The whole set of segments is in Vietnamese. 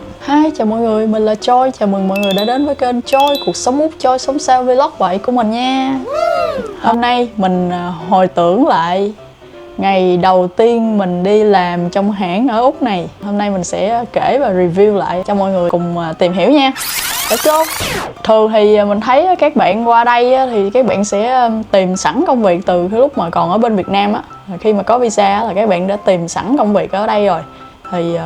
Hi, chào mọi người, mình là Joy. Chào mừng mọi người đã đến với kênh Joy Cuộc Sống Úc, Joy Sống Sao Vlog vậy của mình nha. Hôm nay mình hồi tưởng lại ngày đầu tiên mình đi làm trong hãng ở Úc này. Hôm nay mình sẽ kể và review lại cho mọi người cùng tìm hiểu nha. Let's go. Thường thì mình thấy các bạn qua đây thì các bạn sẽ tìm sẵn công việc từ cái lúc mà còn ở bên Việt Nam á. Khi mà có visa là các bạn đã tìm sẵn công việc ở đây rồi. Thì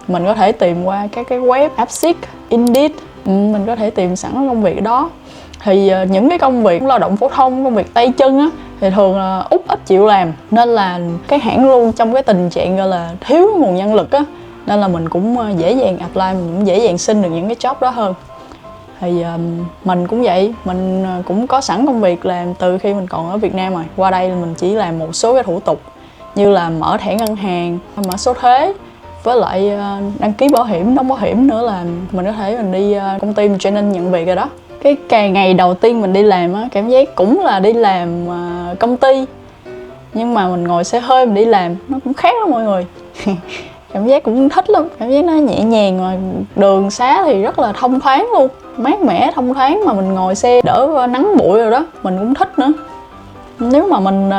mình có thể tìm qua các cái web Upseek, Indeed, mình có thể tìm sẵn công việc đó. Thì những cái công việc lao động phổ thông, công việc tay chân á thì thường là Úc ít chịu làm, nên là cái hãng luôn trong cái tình trạng gọi là thiếu nguồn nhân lực á, nên là mình cũng dễ dàng apply, mình cũng dễ dàng xin được những cái job đó hơn. Thì mình cũng vậy, mình cũng có sẵn công việc làm từ khi mình còn ở Việt Nam rồi. Qua đây mình chỉ làm một số cái thủ tục như là mở thẻ ngân hàng, mở số thuế, với lại đăng ký bảo hiểm, đóng bảo hiểm nữa là mình có thể mình đi công ty mình training nhận việc rồi đó. Cái ngày đầu tiên mình đi làm á, cảm giác cũng là đi làm công ty, nhưng mà mình ngồi xe hơi mình đi làm nó cũng khác lắm mọi người. Cảm giác cũng thích lắm, cảm giác nó nhẹ nhàng, mà đường xá thì rất là thông thoáng luôn, mát mẻ thông thoáng, mà mình ngồi xe đỡ nắng bụi rồi đó, mình cũng thích nữa. Nếu mà mình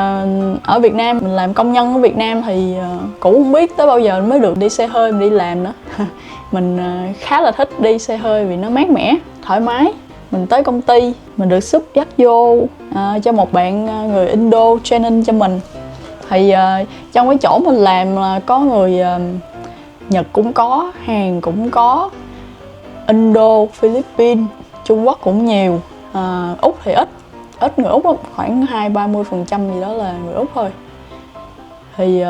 ở Việt Nam, mình làm công nhân ở Việt Nam thì cũng không biết tới bao giờ mới được đi xe hơi mình đi làm nữa. Mình khá là thích đi xe hơi vì nó mát mẻ, thoải mái. Mình tới công ty, mình được sub dắt vô cho một bạn người Indo training cho mình. Thì trong cái chỗ mình làm là có người Nhật cũng có, Hàn cũng có, Indo, Philippines, Trung Quốc cũng nhiều, Úc thì ít người Úc lắm, khoảng 20-30% gì đó là người Úc thôi. Thì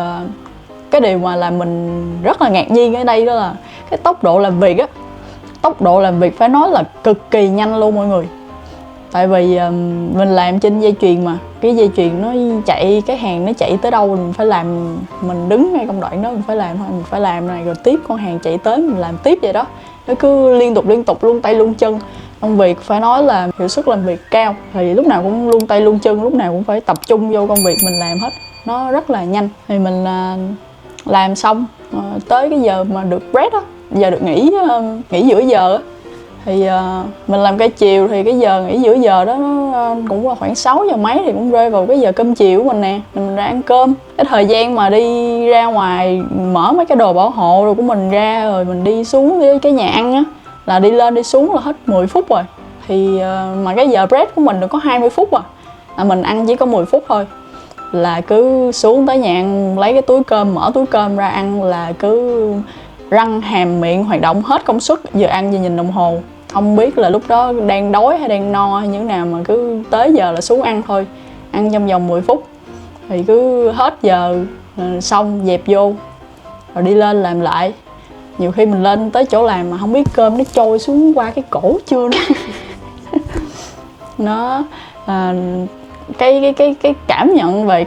cái điều mà làm mình rất là ngạc nhiên ở đây đó là cái tốc độ làm việc á. Tốc độ làm việc phải nói là cực kỳ nhanh luôn mọi người. Tại vì mình làm trên dây chuyền mà, cái dây chuyền nó chạy, cái hàng nó chạy tới đâu mình phải làm, mình đứng ngay công đoạn đó mình phải làm thôi, mình phải làm này rồi tiếp con hàng chạy tới mình làm tiếp vậy đó. Nó cứ liên tục luôn tay luôn chân. Công việc phải nói là hiệu suất làm việc cao, thì lúc nào cũng luôn tay luôn chân, lúc nào cũng phải tập trung vô công việc mình làm hết, nó rất là nhanh. Thì mình làm xong tới cái giờ mà được break á, giờ được nghỉ giữa giờ á, thì mình làm ca chiều thì cái giờ nghỉ giữa giờ đó nó cũng là khoảng 6 giờ mấy, thì cũng rơi vào cái giờ cơm chiều của mình nè, mình ra ăn cơm. Cái thời gian mà đi ra ngoài mở mấy cái đồ bảo hộ rồi của mình ra rồi mình đi xuống cái nhà ăn á, là đi lên đi xuống là hết 10 phút rồi. Thì mà cái giờ break của mình được có 20 phút à, mình ăn chỉ có 10 phút thôi, là cứ xuống tới nhà ăn lấy cái túi cơm, mở túi cơm ra ăn, là cứ răng hàm miệng hoạt động hết công suất, giờ ăn giờ nhìn đồng hồ, không biết là lúc đó đang đói hay đang no hay như thế nào, mà cứ tới giờ là xuống ăn thôi, ăn trong vòng 10 phút. Thì cứ hết giờ xong dẹp vô rồi đi lên làm lại. Nhiều khi mình lên tới chỗ làm mà không biết cơm nó trôi xuống qua cái cổ chưa nữa. Nó cái cảm nhận về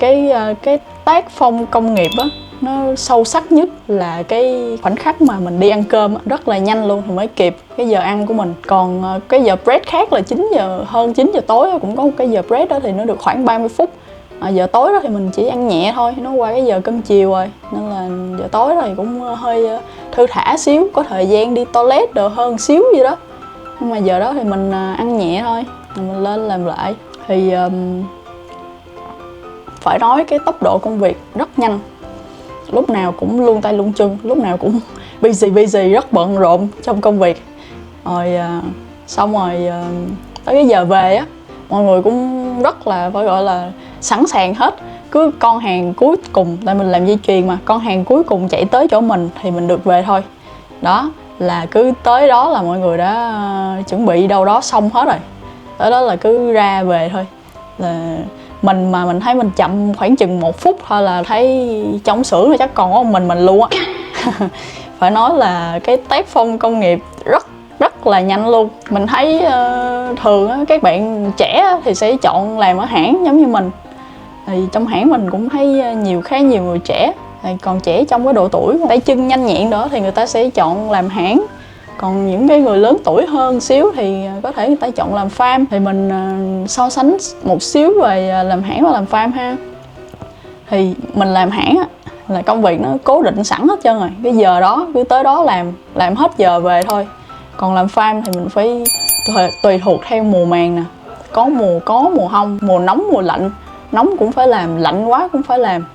cái tác phong công nghiệp á, nó sâu sắc nhất là cái khoảnh khắc mà mình đi ăn cơm á, rất là nhanh luôn thì mới kịp cái giờ ăn của mình. Còn cái giờ break khác là 9 giờ, hơn 9 giờ tối cũng có một cái giờ break đó, thì nó được khoảng 30 phút. Giờ tối đó thì mình chỉ ăn nhẹ thôi, nó qua cái giờ cơm chiều rồi, nên là giờ tối đó thì cũng hơi thư thả xíu, có thời gian đi toilet đồ hơn xíu gì đó. Nhưng mà giờ đó thì mình ăn nhẹ thôi, mình lên làm lại. Thì phải nói cái tốc độ công việc rất nhanh, lúc nào cũng luôn tay luôn chân, lúc nào cũng busy, rất bận rộn trong công việc. Rồi xong rồi tới cái giờ về á, mọi người cũng rất là phải gọi là sẵn sàng hết. Cứ con hàng cuối cùng, tại mình làm dây chuyền mà, con hàng cuối cùng chạy tới chỗ mình thì mình được về thôi. Đó, là cứ tới đó là mọi người đã chuẩn bị đâu đó xong hết rồi. Tới đó là cứ ra về thôi. Là mình thấy mình chậm khoảng chừng 1 phút thôi là thấy trong xưởng là chắc còn có mình luôn á. Phải nói là cái tác phong công nghiệp rất là nhanh luôn. Mình thấy thường á, các bạn trẻ thì sẽ chọn làm ở hãng giống như mình. Thì trong hãng mình cũng thấy khá nhiều người trẻ. Còn trẻ trong cái độ tuổi tay chân nhanh nhẹn đó thì người ta sẽ chọn làm hãng. Còn những cái người lớn tuổi hơn xíu thì có thể người ta chọn làm farm. Thì mình so sánh một xíu về làm hãng và làm farm ha. Thì mình làm hãng là công việc nó cố định sẵn hết trơn rồi, cái giờ đó cứ tới đó làm hết giờ về thôi. Còn làm farm thì mình phải tùy thuộc theo mùa màng nè, có mùa không, mùa nóng mùa lạnh, nóng cũng phải làm, lạnh quá cũng phải làm,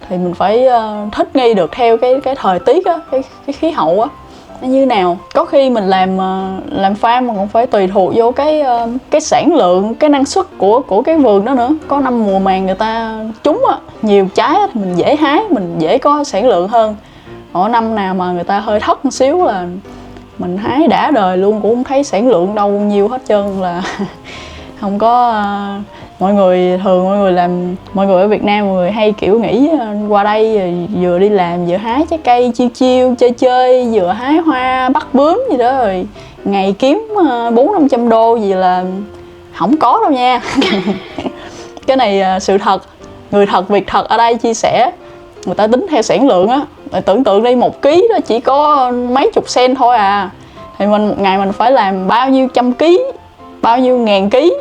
thì mình phải thích nghi được theo cái thời tiết á, cái khí hậu á nó như nào. Có khi mình làm farm mà còn phải tùy thuộc vô cái sản lượng, cái năng suất của cái vườn đó nữa. Có năm mùa màng người ta trúng á, nhiều trái á, thì mình dễ hái, mình dễ có sản lượng hơn. Ở năm nào mà người ta hơi thấp một xíu là mình hái đã đời luôn, cũng không thấy sản lượng đâu nhiều hết trơn, là không có. Mọi người ở Việt Nam mọi người hay kiểu nghĩ qua đây vừa đi làm vừa hái trái cây chiêu chơi, vừa hái hoa bắt bướm gì đó rồi ngày kiếm 400-500 đô gì là không có đâu nha. Cái này sự thật, người thật việc thật ở đây chia sẻ, người ta tính theo sản lượng á. Tưởng tượng đi, 1 ký đó chỉ có mấy chục sen thôi à, thì mình một ngày mình phải làm bao nhiêu trăm ký, bao nhiêu ngàn ký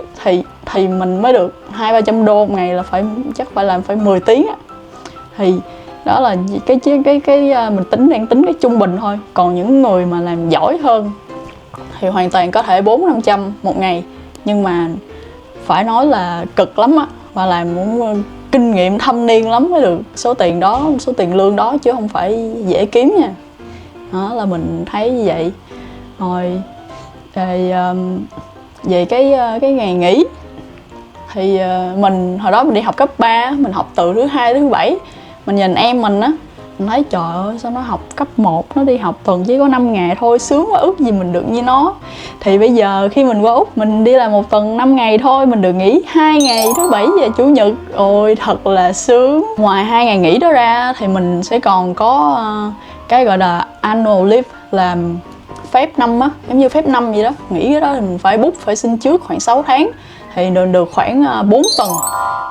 thì mình mới được 200-300 đô một ngày, là chắc phải làm 10 tiếng á. Thì đó là cái mình đang tính cái trung bình thôi. Còn những người mà làm giỏi hơn thì hoàn toàn có thể 400-500 một ngày, nhưng mà phải nói là cực lắm á, và làm cũng kinh nghiệm thâm niên lắm mới được số tiền đó, số tiền lương đó, chứ không phải dễ kiếm nha. Đó là mình thấy như vậy. Rồi về cái ngày nghỉ thì mình hồi đó mình đi học cấp 3, mình học từ thứ 2 tới thứ 7. Mình nhìn em mình á, mình thấy trời ơi sao nó học cấp 1, nó đi học tuần chỉ có 5 ngày thôi, sướng quá, ước gì mình được như nó. Thì bây giờ khi mình qua Úc, mình đi làm một tuần 5 ngày thôi, mình được nghỉ 2 ngày thứ 7 và chủ nhật. Ôi thật là sướng. Ngoài 2 ngày nghỉ đó ra thì mình sẽ còn có cái gọi là annual leave, làm phép năm á, giống như phép năm vậy đó. Nghỉ cái đó thì mình phải book, phải xin trước khoảng 6 tháng thì được khoảng 4 tuần.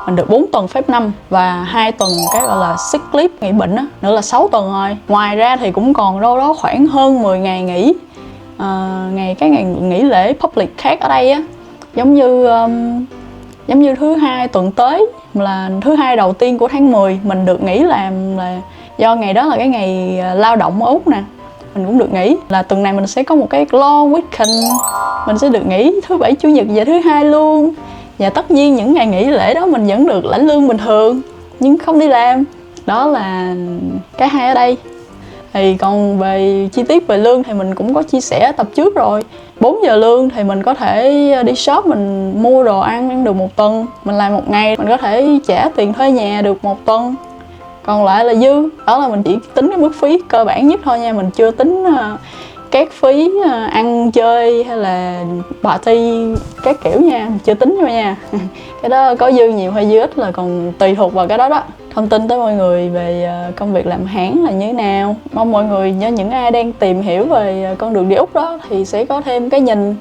Mình được 4 tuần phép năm và 2 tuần cái gọi là sick leave, nghỉ bệnh á, nữa là 6 tuần rồi. Ngoài ra thì cũng còn đâu đó khoảng hơn 10 ngày nghỉ, ngày nghỉ lễ public khác ở đây á. Giống như thứ 2 tuần tới là thứ 2 đầu tiên của tháng 10 mình được nghỉ làm, là do ngày đó là cái ngày lao động ở Úc nè. Mình cũng được nghỉ, là tuần này mình sẽ có một cái long weekend, mình sẽ được nghỉ thứ 7 chủ nhật và thứ 2 luôn. Và tất nhiên những ngày nghỉ lễ đó mình vẫn được lãnh lương bình thường nhưng không đi làm. Đó là cái hay ở đây. Thì còn về chi tiết về lương thì mình cũng có chia sẻ tập trước rồi. 4 giờ lương thì mình có thể đi shop, mình mua đồ ăn được 1 tuần. Mình làm 1 ngày mình có thể trả tiền thuê nhà được 1 tuần. Còn lại là dư. Đó là mình chỉ tính cái mức phí cơ bản nhất thôi nha. Mình chưa tính các phí ăn chơi hay là party các kiểu nha, mình chưa tính thôi nha. Cái đó có dư nhiều hay dư ít là còn tùy thuộc vào cái đó đó. Thông tin tới mọi người về công việc làm hãng là như thế nào. Mong mọi người, nhớ những ai đang tìm hiểu về con đường đi Úc đó thì sẽ có thêm cái nhìn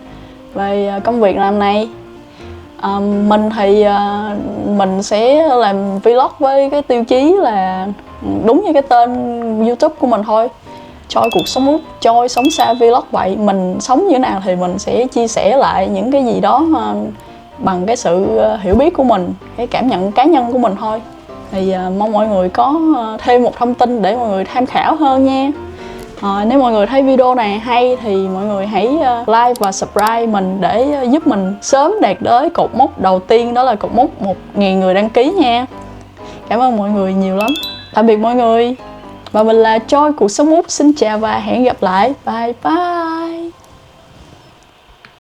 về công việc làm này. Mình thì mình sẽ làm vlog với cái tiêu chí là đúng như cái tên YouTube của mình thôi, Choi cuộc sống Úc, Choi sống xa vlog vậy. Mình sống như thế nào thì mình sẽ chia sẻ lại những cái gì đó bằng cái sự hiểu biết của mình, cái cảm nhận cá nhân của mình thôi. Thì mong mọi người có thêm một thông tin để mọi người tham khảo hơn nha. Nếu mọi người thấy video này hay thì mọi người hãy like và subscribe mình để giúp mình sớm đạt tới cột mốc đầu tiên, đó là cột mốc 1.000 người đăng ký nha. Cảm ơn mọi người nhiều lắm. Tạm biệt mọi người. Và mình là Choi cuộc sống Úc. Xin chào và hẹn gặp lại. Bye bye.